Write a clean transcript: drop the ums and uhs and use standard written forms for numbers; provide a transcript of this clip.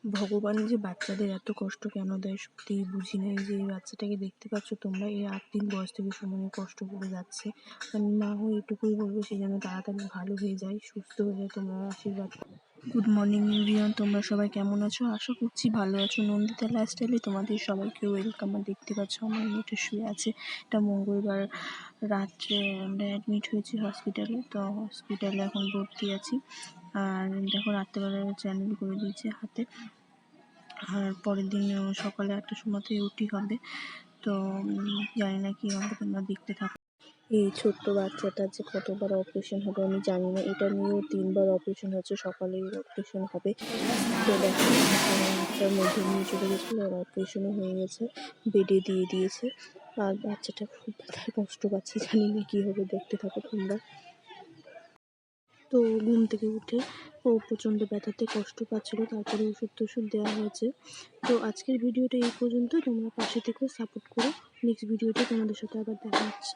ভগবান যে বাচ্চাদের এত কষ্ট কেন দেয় সত্যিই বুঝি না। এই যে এই বাচ্চাটাকে দেখতে পাচ্ছ তোমরা, এই 8 দিন বয়স থেকে সুমনের কষ্ট করে যাচ্ছে। আমি মা হয়ে এটুকুই বলবো সে যেন তাড়াতাড়ি ভালো হয়ে যায়, সুস্থ হয়ে যায়, তোমরা আশীর্বাদ। গুড মর্নিং এভরিওয়ান, তোমরা সবাই কেমন আছো? আশা করছি ভালো আছো। নন্দিতা লাইফস্টাইলে তোমাদের সবাইকে ওয়েলকাম। দেখতে পাচ্ছ আমার মেয়েটা শুয়ে আছে। এটা মঙ্গলবার রাত্রে আমরা অ্যাডমিট হয়েছি হসপিটালে, তো হসপিটালে এখন ভর্তি আছি। আর দেখো রাত্রেবেলা চ্যানেল করে দিয়েছে হাতে। আর পরের দিন সকালে 8টার সময়তে ওটি হবে, তো জানি না কী হবে, তোমরা দেখতে থাকো। এই ছোট্ট বাচ্চাটার যে কতবার অপারেশন হবে আমি জানি না। এটা নিয়েও 3বার অপারেশন হচ্ছে, সকালেই অপারেশন হবে। তো দেখো একটার মধ্যে নিয়ে চলে গেছিলো, আর অপারেশনও হয়ে গেছে, বেডে দিয়ে দিয়েছে। আর বাচ্চাটা খুব ব্যথায় কষ্ট পাচ্ছে, জানি না কী হবে, দেখতে থাকো তোমরা। তো ঘুম থেকে উঠে ও প্রচণ্ড ব্যথাতে কষ্ট পাচ্ছিলো, তারপরে ওষুধ দেওয়া হয়েছে। তো আজকের ভিডিওটা এই পর্যন্ত, তোমরা পাশে থেকেও সাপোর্ট করো। নেক্সট ভিডিওতে তোমাদের সাথে আবার দেখা হচ্ছে।